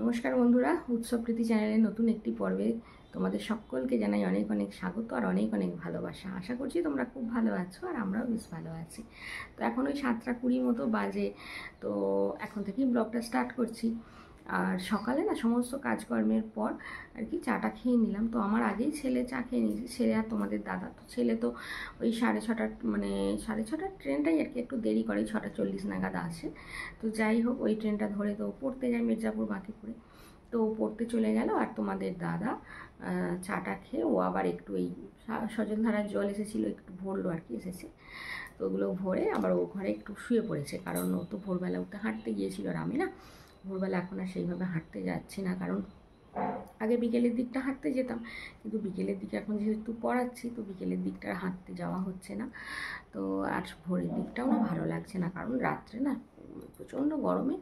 নমস্কার বন্ধুরা, উৎসব প্রীতি চ্যানেলের নতুন একটি পর্বে তোমাদের সকলকে জানাই অনেক অনেক স্বাগত আর অনেক অনেক ভালোবাসা। আশা করছি তোমরা খুব ভালো আছো আর আমরাও বেশ ভালো আছি। তো এখন ওই 7:20 মতো বাজে, তো এখন থেকেই ব্লগটা স্টার্ট করছি। আর সকালে না সমস্ত কাজকর্মের পর আর কি চাটা খেয়ে নিলাম। তো আমার আগেই ছেলে চা খেয়ে নিয়েছে, ছেলে আর তোমাদের দাদা। তো ছেলে তো ওই 6:30 মানে 6:30 ট্রেনটাই আর কি একটু দেরি করে, 6:40 নাগাদ আসে। তো যাই হোক, ওই ট্রেনটা ধরে তো পড়তে যায় মির্জাপুর বাঁকিপুরে। তো পড়তে চলে গেল আর তোমাদের দাদা চাটা খেয়ে ও আবার একটু এই সজলধারার জল এসেছিলো, একটু ভরলো আর কি এসেছে। তো ওগুলো ভরে আবার ও ঘরে একটু শুয়ে পড়েছে, কারণ ও তো ভোরবেলা উঠে হাঁটতে গিয়েছিল। আর আমি না ভোরবেলা এখন আর সেইভাবে হাঁটতে যাচ্ছি না, কারণ আগে বিকেলের দিকটা হাঁটতে যেতাম, কিন্তু বিকেলের দিকে এখন যেহেতু পড়াচ্ছি তো বিকেলের দিকটা হাঁটতে যাওয়া হচ্ছে না। তো আর ভোরের দিকটাও না ভালো লাগছে না, কারণ রাত্রে না প্রচণ্ড গরমে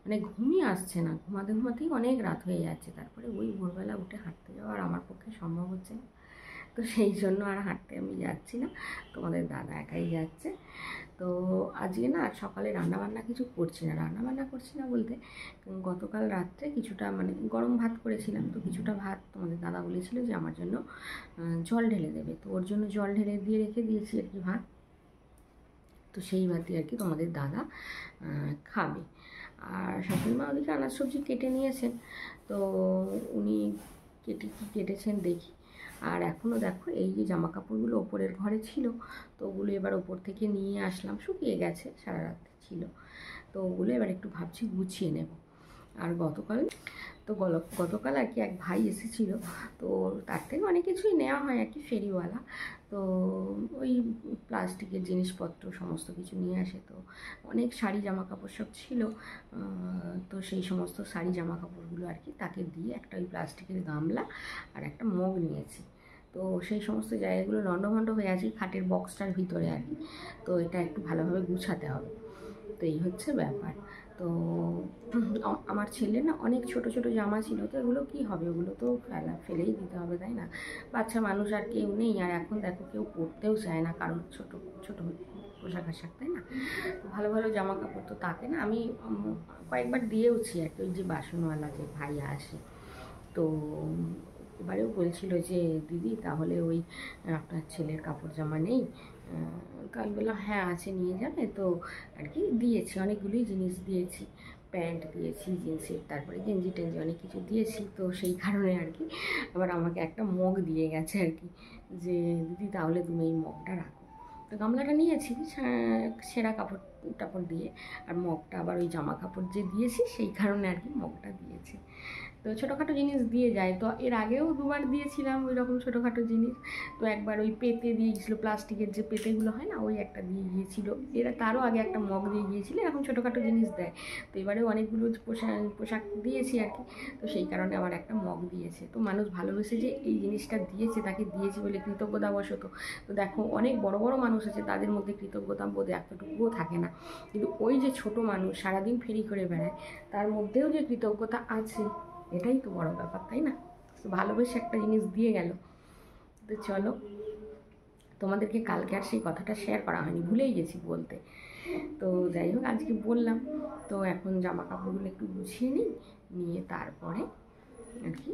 মানে ঘুমই আসছে না, ঘুমাতে ঘুমাতেই অনেক রাত হয়ে যাচ্ছে। তারপরে ওই ভোরবেলা উঠে হাঁটতে যাওয়া আর আমার পক্ষে সম্ভব হচ্ছে না। তো সেই জন্য আর হাঁটতে আমি যাচ্ছি না, তোমাদের দাদা একাই যাচ্ছে। তো আজকে না সকালে রান্নাবান্না কিছু করছি না, রান্নাবান্না করছি না বলতে গতকাল রাত্রে কিছুটা মানে গরম ভাত করেছিলাম। তো কিছুটা ভাত তোমাদের দাদা বলেছিল যে আমার জন্য জল ঢেলে দেবে, তো ওর জন্য জল ঢেলে দিয়ে রেখে দিয়েছি আর কি ভাত। তো সেই ভাতই আর কি তোমাদের দাদা খাবে। আর শাশুড়িমা ওদিকে আনাজ সবজি কেটে নিয়েছেন, তো উনি কেটেছেন দেখি। আর এখনও দেখো এই যে জামা কাপড়গুলো ওপরের ঘরে ছিল, তো ওগুলো এবার ওপর থেকে নিয়ে আসলাম, শুকিয়ে গেছে, সারা রাত ছিল। তো ওগুলো এবার একটু ভাবছি গুছিয়ে নেব। আর গতকাল আর কি এক ভাই এসেছিলো, তো তার থেকে অনেক কিছুই নেওয়া হয় আর কি, ফেরিওয়ালা। তো ওই প্লাস্টিকের জিনিসপত্র সমস্ত কিছু নিয়ে আসে। তো অনেক শাড়ি জামা কাপড় সব ছিল, তো সেই সমস্ত শাড়ি জামা কাপড়গুলো আর কি তাকে দিয়ে একটা ওই প্লাস্টিকের গামলা আর একটা মগ নিয়েছি। তো সেই সমস্ত জায়গাগুলো লণ্ডভণ্ড হয়ে আছে খাটের বক্সটার ভিতরে আর কি। তো এটা একটু ভালোভাবে গুছাতে হবে। তো এই হচ্ছে ব্যাপার। তো আমার ছেলের না অনেক ছোট ছোট জামা ছিল, তো এগুলো কী হবে, ওগুলো তো ফেলেই দিতে হবে, তাই না? বাচ্চা মানুষ আর কেউ নেই, আর এখন দেখো কেউ পরতেও চায় না কারোর ছোট ছোট পোশাক আশাক, তাই না? তো ভালো ভালো জামা কাপড় তো তাকে না আমি কয়েকবার দিয়েওছি আর কি, ওই যে বাসনওয়ালা যে ভাই আসে। তো এবারেও বলছিল যে দিদি তাহলে ওই আপনার ছেলের কাপড় জামা নেই? তো আমি বললাম হ্যাঁ আছে, নিয়ে যাবে। তো আর কি দিয়েছি, অনেকগুলোই জিনিস দিয়েছি, প্যান্ট দিয়েছি জিন্সের, তারপরে গেঞ্জি টেঞ্জি অনেক কিছু দিয়েছি। তো সেই কারণে আর কি আবার আমাকে একটা মগ দিয়ে গেছে আর কি, যে দিদি তাহলে তুমি এই মগটা রাখো। তো গামলাটা নিয়েছি ছেঁড়া কাপড় টাপড় দিয়ে, আর মগটা আবার ওই জামা কাপড় যে দিয়েছি সেই কারণে আর কি মগটা দিয়েছে। তো ছোটোখাটো জিনিস দিয়ে যায়, তো এর আগেও দুবার দিয়েছিলাম ওই রকম ছোটোখাটো জিনিস। তো একবার ওই পেতে দিয়ে গিয়েছিলো, প্লাস্টিকের যে পেতেগুলো হয় না, ওই একটা দিয়ে গিয়েছিলো। এরা তারও আগে একটা মগ দিয়ে গিয়েছিলো, এরকম ছোটোখাটো জিনিস দেয়। তো এবারেও অনেকগুলো পোশাক দিয়েছি আর কি, তো সেই কারণে আমার একটা মগ দিয়েছে। তো মানুষ ভালোবেসে যে এই জিনিসটা দিয়েছে, তাকে দিয়েছি বলে কৃতজ্ঞতাবশত। তো দেখো অনেক বড় বড় মানুষ আছে, তাদের মধ্যে কৃতজ্ঞতা বোধ এতটুকুও থাকে না, কিন্তু ওই যে ছোট মানুষ সারাদিন ফেরি করে বেড়ায়, তার মধ্যেও যে কৃতজ্ঞতা আছে, এটাই তো বড় ব্যাপার, তাই না? তো ভালোবেসে একটা জিনিস দিয়ে গেল। তো চলো, তোমাদেরকে কালকে আর সেই কথাটা শেয়ার করা হয়নি, ভুলেই গেছি বলতে। তো যাই হোক আজকে বললাম। তো এখন জামা কাপড়গুলো একটু গুছিয়ে নিয়ে তারপরে আর কি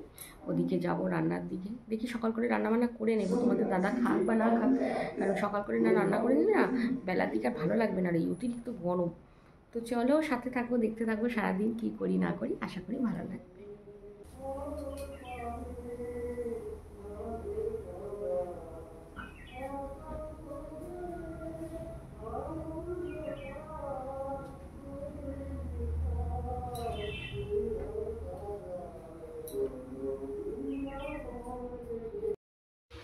ওদিকে যাব রান্নার দিকে। দেখি সকাল করে রান্নাবান্না করে নেব, তোমাদের দাদা খাক বা না খাক, কারণ সকাল করে না রান্না করে নিলে না বেলার দিকে আর ভালো লাগবে না, এই অতিরিক্ত গরম। তো চলো সাথে থাকবো, দেখতে থাকবো সারাদিন কী করি না করি, আশা করি ভালো লাগবে।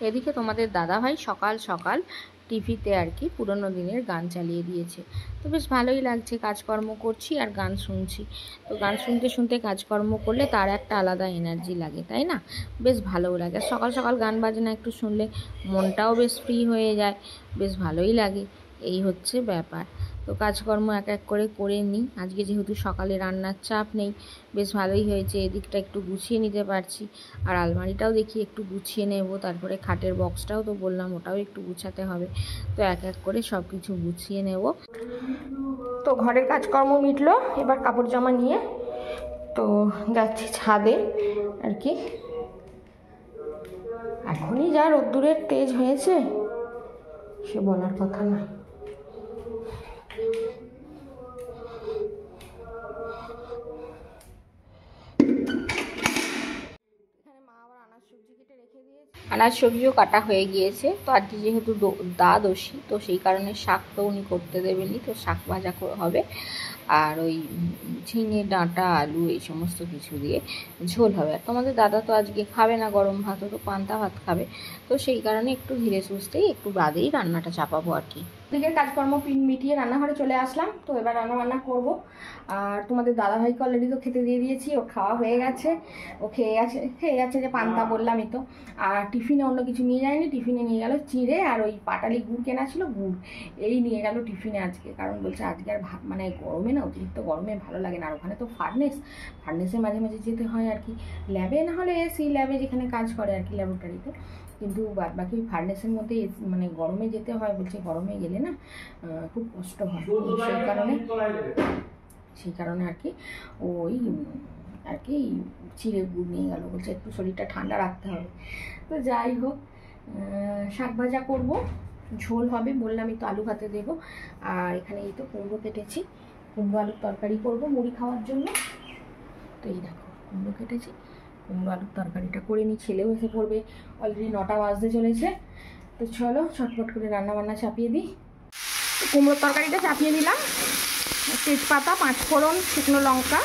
এদিকে তোমাদের দাদাভাই সকাল সকাল টিভিতে আর কি পুরনো দিনের গান চালিয়ে দিয়েছে। তো বেশ ভালোই লাগছে, কাজকর্ম করছি আর গান শুনছি। তো গান শুনতে শুনতে কাজকর্ম করলে তার একটা আলাদা এনার্জি লাগে, তাই না? বেশ ভালোও লাগে। সকাল সকাল গান বাজনা একটু শুনলে মনটাও বেশ ফ্রি হয়ে যায়, বেশ ভালোই লাগে। এই হচ্ছে ব্যাপার। তো কাজকর্ম এক এক করে নিই। আজকে যেহেতু সকালে রান্নার চাপ নেই, বেশ ভালোই হয়েছে, এদিকটা একটু গুছিয়ে নিতে পারছি। আর আলমারিটাও দেখি একটু গুছিয়ে নেব, তারপরে খাটের বক্সটাও তো বললাম ওটাও একটু গুছাতে হবে। তো এক এক করে সব কিছু গুছিয়ে নেব। তো ঘরের কাজকর্ম মিটলো, এবার কাপড় জামা নিয়ে তো যাচ্ছি ছাদে আর কি। এখনই যা রোদ্দুরের তেজ হয়েছে সে বলার কথা নয়। আনাজ সবজিও কাটা হয়ে গিয়েছে। তো আজকে যেহেতু দ্বাদশী, তো সেই কারণে শাক তো উনি করতে দেবেনি, তো শাক ভাজা হবে। আর ওই ঝিঙে, ডাঁটা, আলু এই সমস্ত কিছু দিয়ে ঝোল হবে। আর তোমাদের দাদা তো আজকে খাবে না গরম ভাত, তো পান্তা ভাত খাবে। তো সেই কারণে একটু ধীরে সুস্থেই একটু বাদেই রান্নাটা চাপাবো আর কি। দিকের কাজকর্ম মিটিয়ে রান্নাঘরে চলে আসলাম। তো এবার রান্না করব। আর তোমাদের দাদাভাইকে অলরেডি তো খেতে দিয়ে দিয়েছি, ও খাওয়া হয়ে গেছে। ও খেয়ে গেছে যে পান্তা বললামই তো। আর টিফিনে অন্য কিছু নিয়ে যায়নি, টিফিনে নিয়ে গেল চিড়ে আর ওই পাটালি গুড় কেনা ছিল, গুড় এই নিয়ে গেল টিফিনে আজকে। কারণ বলছে আজকে আর মানে গরমে না, অতিরিক্ত গরমে ভালো লাগে না। আর ওখানে তো ফার্নেসে মাঝে মাঝে যেতে হয় আর কি। ল্যাবে না হলে এসি ল্যাবে যেখানে কাজ করে আর কি, ল্যাবরেটরিতে। কিন্তু বাকি ফার্নেসের মধ্যে মানে গরমে যেতে হয়। বলছে গরমে গেলে না খুব কষ্ট হয়। সেই কারণে আর কি ওই আর কি চিড়ে গুড় নিয়ে গেল। বলছে একটু শরীরটা ঠান্ডা রাখতে হবে। তো যাই হোক, শাক ভাজা করবো, ঝোল হবে বললামই তো, আলু ভাতে দেবো। আর এখানে এই তো কুমড়ো কেটেছি, কুমড়ো আলুর তরকারি করবো মুড়ি খাওয়ার জন্য। তো এই দেখো কুমড়ো কেটেছি, কুমড়ো আলুর তরকারিটা করে নিই। ছেলেও এসে পড়বে, অলরেডি 9টা বাজতে চলেছে। তো চলো ছটফট করে রান্না বান্না চাপিয়ে দিই। কুমড়োর তরকারিটা চাপিয়ে দিলাম। তেজপাতা, 5 ফোড়ন, শুকনো লঙ্কা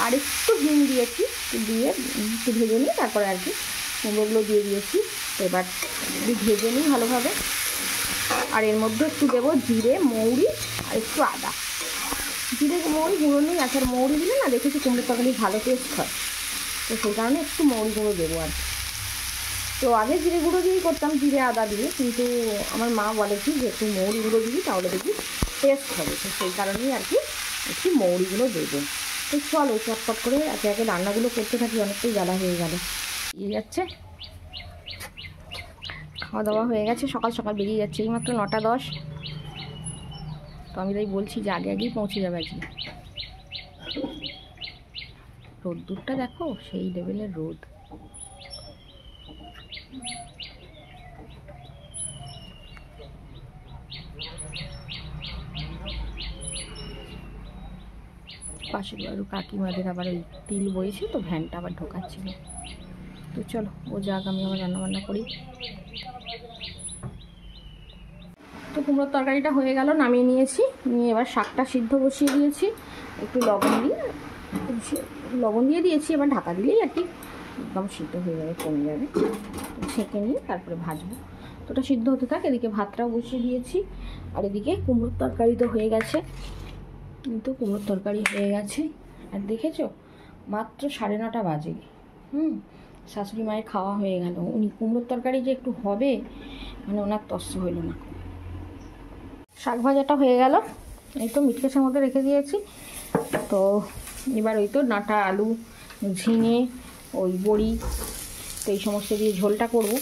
আর একটু হিং দিয়েছি, দিয়ে একটু ভেজে নিই। তারপরে আর কি কুমড়োগুলো দিয়ে দিয়েছি। তো এবার ভেজে নিই ভালোভাবে। আর এর মধ্যে একটু দেবো জিরে, মৌরি আর একটু আদা। জিরে মৌরি গুঁড়ো নেই, আচ্ছা মৌরি দিলে না দেখেছি কুমড়োর তরকারি ভালো টেস্ট হয়। তো সেই কারণে একটু মৌরি গুঁড়ো দেবো আর কি। তো আগে জিরে গুঁড়ো দিয়েই করতাম, জিরে আদা দিয়ে, কিন্তু আমার মা বলে কি যে একটু মৌরি গুঁড়ো দিবি তাহলে দেখি টেস্ট হবে। তো সেই কারণেই আর কি একটু মৌরিগুলো দেবো। তো চলো চটপট করে একে একে রান্নাগুলো করতে থাকি, অনেকটাই জ্বালা হয়ে গেল। যাচ্ছে খাওয়া দাওয়া হয়ে গেছে, সকাল সকাল বেরিয়ে যাচ্ছে, এইমাত্র 9টা 10। তো আমি তাই বলছি যে আগে আগেই পৌঁছে যাবে আজকে। রোদ্দুরটা দেখো সেই লেভেলের রোদ। পাশের বাড়ি কাকিমাদের আবার ওই তিল বইছে, তো ভ্যানটা আবার ঢোকাচ্ছিল। তো চলো ও যাক, আমি আবার রান্নাবান্না করি। তো কুমড়োর তরকারিটা হয়ে গেল, নামিয়ে নিয়েছি। নিয়ে এবার শাকটা সিদ্ধ বসিয়ে দিয়েছি, একটু লবণ দিয়ে দিয়েছি। এবার ঢাকা দিলেই আর কি একদম সিদ্ধ হয়ে যাবে, কমে যাবে। ছেঁকে নিয়ে তারপরে ভাজবো। তো ওটা সিদ্ধ হতে থাকে, এদিকে ভাতটাও বসিয়ে দিয়েছি। আর এদিকে কুমড়োর তরকারি তো হয়ে গেছে, কিন্তু কুমড়োর তরকারি হয়ে গেছে। আর দেখেছো মাত্র 9:30 বাজে। শাশুড়ি মায়ের খাওয়া হয়ে গেল। উনি কুমড়োর তরকারি যে একটু হবে মানে ওনার তস্য হইল না। শাক ভাজাটা হয়ে গেল, এই তো মিটকেসের মধ্যে রেখে দিয়েছি। তো এবার ওই তো ডাঁটা, আলু, ঝিঙে, ওই বড়ি, তো এই সমস্ত দিয়ে ঝোলটা করব।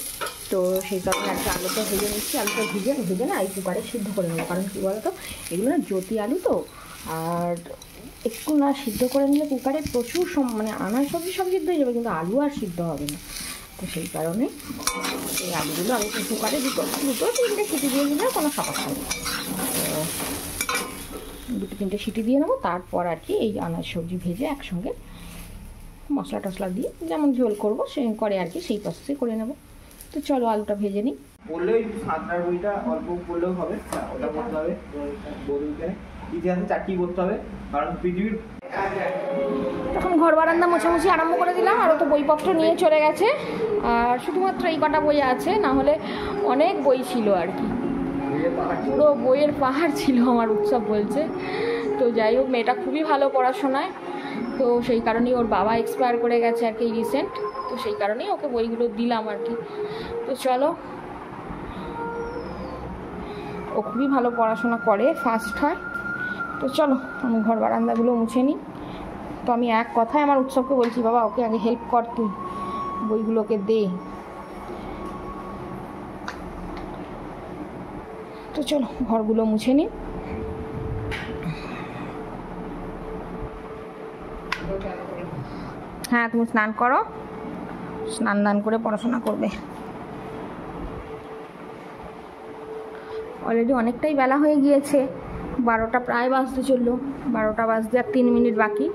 তো সেই কারণে একটা আলুটা ভেজে নিচ্ছি। আলুটা ভেজে না এই কুকারে সিদ্ধ করে নেবো। কারণ কী বলো তো, এগুলো না জ্যোতি আলু তো, আর একটু না সিদ্ধ করে নিলে কুকারে প্রচুর মানে আনাজ সবজি সব সিদ্ধ হয়ে যাবে, কিন্তু আলু আর সিদ্ধ হবে না। তো সেই কারণে এই আলুগুলো আমি কুকারে দুটো 3টে সিটি দিয়ে দিলে কোনো সমস্যা নেই। তো 2-3টে সিটি দিয়ে নেবো। তারপর আর কি এই আনাজ সবজি ভেজে একসঙ্গে মশলা টশলা দিয়ে যেমন ঝোল করবো সে করে আর কি, সেই প্রসেসে করে নেব। তো চলো আলুটা ভেজে নিই। বললে সাতটার বইটা অল্প বললেও হবে, ওটা করতে হবে। ইতিহাসে 4টি করতে হবে, কারণ পৃথিবীর। তখন ঘর বারান্দা মোছামুছি আরম্ভ করে দিলাম। আরও তো বইপত্র নিয়ে চলে গেছে, আর শুধুমাত্র এই কটা বই আছে, না হলে অনেক বই ছিল আর কি। পুরো বইয়ের পাহাড় ছিল আমার উৎসব বলছে। তো যাই হোক, মেয়েটা খুবই ভালো পড়াশোনায়, তো সেই কারণেই ওর বাবা এক্সপায়ার করে গেছে আর কি রিসেন্ট। তো সেই কারণেই ওকে বইগুলো দিলাম আর কি। তো চলো, ও খুবই ভালো পড়াশোনা করে, ফার্স্ট হয়। তো চলো আমি ঘর বারান্দাগুলো মুছে নিই। তো আমি এক কথায় আমার উৎসবকে বলছি, বাবা ওকে আগে হেল্প কর, তুই বইগুলোকে দে। তো চলো ঘরগুলো মুছে নিই। হ্যাঁ তুমি স্নান করো, স্নান দান করে পড়াশোনা করবে। অলরেডি অনেকটাই বেলা হয়ে গিয়েছে, 12টা প্রায় বাজতে চললো, 12টা বাজতে আর 3 মিনিট বাকি।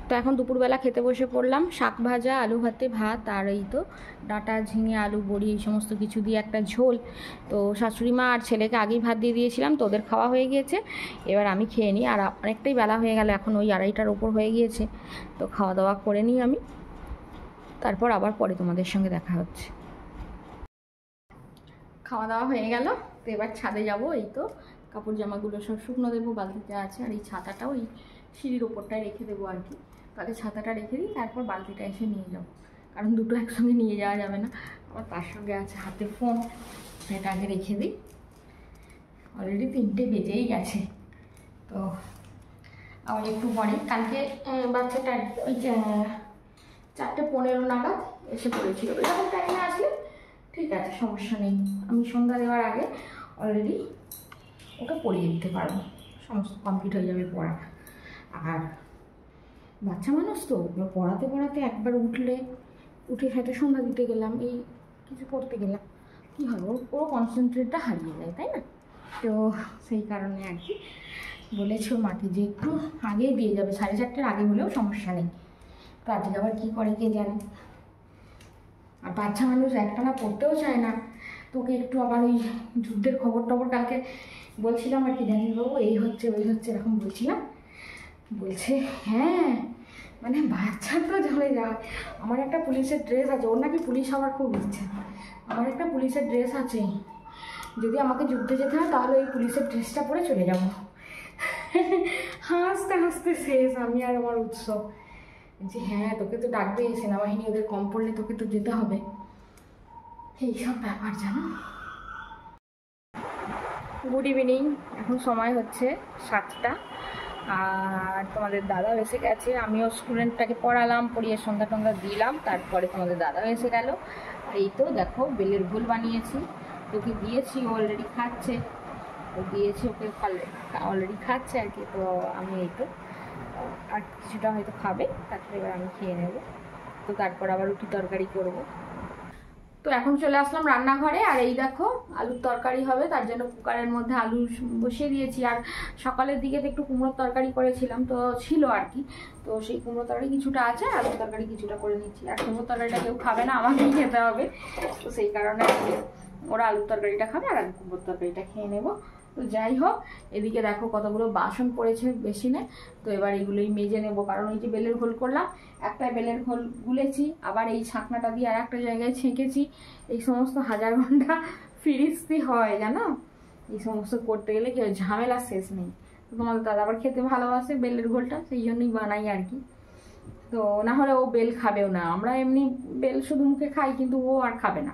তো এখন দুপুরবেলা খেতে বসে পড়লাম, শাক ভাজা, আলু ভাতে ভাত, আর এই তো ডাঁটা ঝিঙে আলু বড়ি এই সমস্ত কিছু দিয়ে একটা ঝোল। তো শাশুড়ি মা আর ছেলেকে আগেই ভাত দিয়ে দিয়েছিলাম, তো ওদের খাওয়া হয়ে গিয়েছে, এবার আমি খেয়ে নিই। আর অনেকটাই বেলা হয়ে গেল, এখন ওই 2:30টার ওপর হয়ে গিয়েছে, তো খাওয়া দাওয়া করে নিই আমি, তারপর আবার পরে তোমাদের সঙ্গে দেখা হচ্ছে। খাওয়া দাওয়া হয়ে গেল, তো এবার ছাদে যাব। এই তো কাপড় জামাগুলো সব শুকনো দেবো, বালতিতে আছে, আর এই ছাতাটাও এই সিঁড়ির ওপরটায় রেখে দেবো আর কি। তাহলে ছাতাটা রেখে দিই, তারপর বালতিটা এসে নিয়ে যাবো, কারণ দুটো একসঙ্গে নিয়ে যাওয়া যাবে না। আবার তার সঙ্গে আছে হাতে ফোন, সেটা আগে রেখে দিই। অলরেডি 3টে বেজেই গেছে, তো আবার একটু পরে কালকে বাচ্চাটা ওই 4:15 নাগাদ এসে পড়েছিল। এরকম টাইমে আসলে ঠিক আছে, সমস্যা নেই, আমি সন্ধ্যা দেওয়ার আগে অলরেডি ওকে পড়িয়ে দিতে পারবো, সমস্ত কমপ্লিট হয়ে যাবে পড়া। আর বাচ্চা মানুষ তো, পড়াতে পড়াতে একবার উঠে সাথে সন্ধ্যা দিতে গেলাম, এই কিছু করতে গেলাম, কী হয় ওর কনসেন্ট্রেটটা হারিয়ে যায়, তাই না? তো সেই কারণে আর কি বলেছে মাকে যে একটু আগেই দিয়ে যাবে, 4:30টার আগে হলেও সমস্যা নেই। তো আজকে আবার কী করে কে জানে। আর বাচ্চা মানুষ একটানা পড়তেও চায় না, তোকে একটু আবার ওই যুদ্ধের খবর টবর কালকে বলছিলাম আর কি, জানিস বাবু এই হচ্ছে ওই হচ্ছে এরকম বলছিলাম, বলছে হ্যাঁ মানে বাচ্চা তো ঝরে যায়। আমার একটা পুলিশের ড্রেস আছে, ওর নাকি পুলিশ হওয়ার খুব ইচ্ছে, আমার একটা পুলিশের ড্রেস আছে, যদি আমাকে যুদ্ধে যেতে হয় তাহলে ওই পুলিশের ড্রেসটা পরে চলে যাব। হাসতে হাসতে শেষ আমি আর আমার উৎসব, যে হ্যাঁ তোকে তো ডাকবে, সেনাবাহিনী ওদের কম পড়লে তোকে তো যেতে হবে, এইসব ব্যাপার জানো। গুড ইভিনিং, এখন সময় হচ্ছে 7টা, আর তোমাদের দাদাও এসে গেছে। আমিও স্টুডেন্টটাকে পড়ালাম, পড়িয়ে সন্ধ্যা টন্ধা দিলাম, তারপরে তোমাদের দাদাও এসে গেল। এই তো দেখো বেলের ঘোল বানিয়েছি, তোকে দিয়েছি, অলরেডি খাচ্ছে, ও দিয়েছি ওকে অলরেডি খাচ্ছে আর কি। তো আমি এই তো আর কিছুটা হয়তো খাবে, তারপরে এবার আমি খেয়ে নেব, তো তারপর আবার রুটি তরকারি করব। তো এখন চলে আসলাম রান্নাঘরে, আর এই দেখো আলুর তরকারি হবে, তার জন্য কুকারের মধ্যে আলু বসিয়ে দিয়েছি। আর সকালের দিকে তো একটু কুমড়োর তরকারি করেছিলাম, তো ছিল আর কি, তো সেই কুমড়োর তরকারি কিছুটা আছে, আলুর তরকারি কিছুটা করে নিচ্ছি। আর কুমড়োর তরকারিটা কেউ খাবে না, আমাকেই খেতে হবে, তো সেই কারণে ওরা আলুর তরকারিটা খাবে আর আমি কুমড়োর তরকারিটা খেয়ে নেবো। তো যাই হোক, এদিকে দেখো কতগুলো বাসন পড়েছে বেসিনে, তো এবার এগুলোই মেজে নেবো, কারণ এই যে বেলের ঘোল করলাম, একটা বেলের ঘোল গুলেছি, আবার এই ছাকনাটা দিয়ে আর একটা জায়গায় ছেঁকেছি, এই সমস্ত হাজার ঘন্টা ফিরিস্তি হয় জানো, এই সমস্ত করতে গেলে কি ঝামেলা শেষ নেই। তো তোমাদের দাদা আবার খেতে ভালোবাসে বেলের ঘোলটা, সেই জন্যই বানাই আর কি। তো না হলে ও বেল খাবেও না, আমরা এমনি বেল শুধু মুখে খাই, কিন্তু ও আর খাবে না,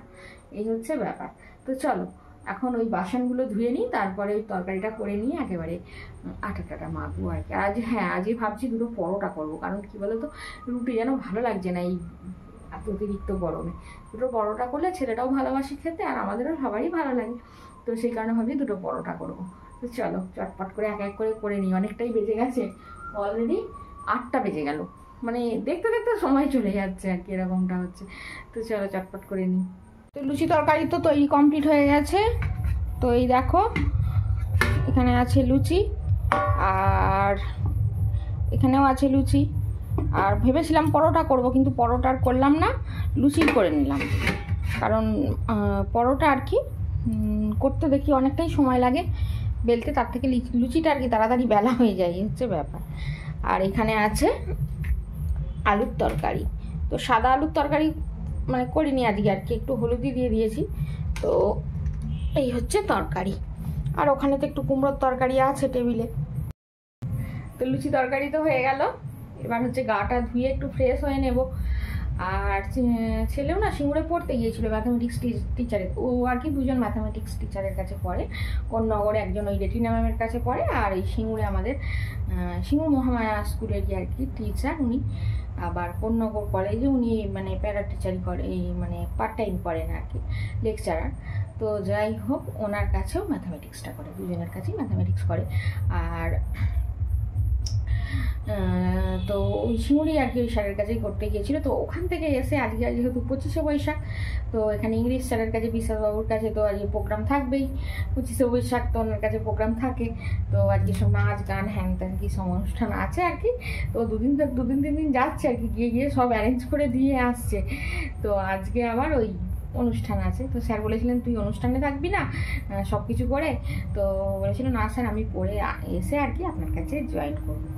এই হচ্ছে ব্যাপার। তো চলো এখন ওই বাসনগুলো ধুয়ে নিই, তারপরে ওই তরকারিটা করে নিয়ে একেবারে আটাটা মাখবো আর কি। আজ হ্যাঁ আজই ভাবছি দুটো পরোটা করবো, কারণ কি বলো তো রুটি যেন ভালো লাগছে না এই এত অতিরিক্ত গরমে। দুটো পরোটা করলে ছেলেটাও ভালোবাসে খেতে, আর আমাদেরও সবারই ভালো লাগে, তো সেই কারণে ভাবছি দুটো পরোটা করবো। তো চলো চটপট করে এক এক করে নিই, অনেকটাই বেজে গেছে, অলরেডি 8টা বেজে গেল, মানে দেখতে দেখতে সময় চলে যাচ্ছে আর কি, এরকমটা হচ্ছে। তো চলো চটপট করে নিই। তো লুচি তরকারি তো তৈরি কমপ্লিট হয়ে গেছে, তো এই দেখো এখানে আছে লুচি, আর এখানেও আছে লুচি, আর ভেবেছিলাম পরোটা করব, কিন্তু পরোটা আর করলাম না, লুচি করে নিলাম, কারণ পরোটা আর কি করতে দেখি অনেকটাই সময় লাগে বেলতে, তার থেকে লুচিটা আর কি তাড়াতাড়ি বেলা হয়ে যায়, হচ্ছে ব্যাপার। আর এখানে আছে আলুর তরকারি, তো সাদা আলুর তরকারি মানে করিনি আজকে আর কি, একটু হলুদি দিয়ে দিয়েছি, তো এই হচ্ছে তরকারি। আর ওখানে তো একটু কুমড়োর তরকারি আছে টেবিলে। তো লুচি তরকারি তো হয়ে গেল, এবার হচ্ছে গাটা ধুয়ে একটু ফ্রেশ হয়ে নেব। আর ছেলেও না সিঙ্গুরে পড়তে গিয়েছিল ম্যাথামেটিক্স টিচারের, ও আর কি দুজন ম্যাথামেটিক্স টিচারের কাছে পড়ে, কোন্নগরে একজন ওই রেটিনা ম্যামের কাছে পড়ে, আর এই সিঙ্গুরে আমাদের সিঙ্গুর মহামায়া স্কুলের আর কি টিচার উনি, আবার কোন্নগর কলেজে উনি মানে প্যারা টিচারই করে, এই মানে পার্ট টাইম করেন আর কি, লেকচারার। তো যাই হোক ওনার কাছেও ম্যাথামেটিক্সটা করে, দুজনের কাছেই ম্যাথামেটিক্স করে। আর তো ওই শিমুড়ি আর কি ওই স্যারের কাছেই করতে গিয়েছিলো। তো ওখান থেকে এসে আজকে যেহেতু 25শে বৈশাখ, তো এখানে ইংলিশ স্যারের কাছে বিশ্বাসবাবুর কাছে তো আজকে প্রোগ্রাম থাকবেই, 25শে বৈশাখ তো ওনার কাছে প্রোগ্রাম থাকে। তো আজকে সব নাচ গান হ্যান ত্যান কি সব অনুষ্ঠান আছে আর কি। তো দুদিন 3 দিন যাচ্ছে আর কি, গিয়ে সব অ্যারেঞ্জ করে দিয়ে আসছে। তো আজকে আবার ওই অনুষ্ঠান আছে। তো স্যার বলেছিলেন তুই অনুষ্ঠানে থাকবি না সব কিছু করে, তো বলেছিল না স্যার আমি পড়ে এসে আর কি আপনার কাছে জয়েন করবো।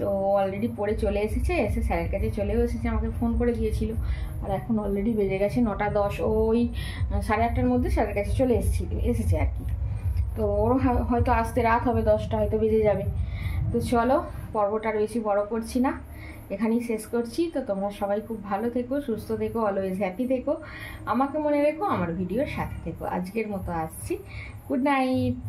তো অলরেডি পড়ে চলে এসেছে, এসে স্যারের কাছে চলেও এসেছে, আমাকে ফোন করে দিয়েছিল। আর এখন অলরেডি বেজে গেছে 9টা 10, ওই 8:30টার মধ্যে স্যারের কাছে চলে এসেছে আর কি। তো ওর হয়তো আসতে রাত হবে, 10টা হয়তো বেজে যাবে। তো চলো পর্বটা আর বেশি বড় করছি না, এখানেই শেষ করছি। তো তোমরা সবাই খুব ভালো থেকো, সুস্থ থেকো, অলওয়েজ হ্যাপি থেকো, আমাকে মনে রেখো, আমার ভিডিওর সাথে থেকো। আজকের মতো আসছি, গুড নাইট।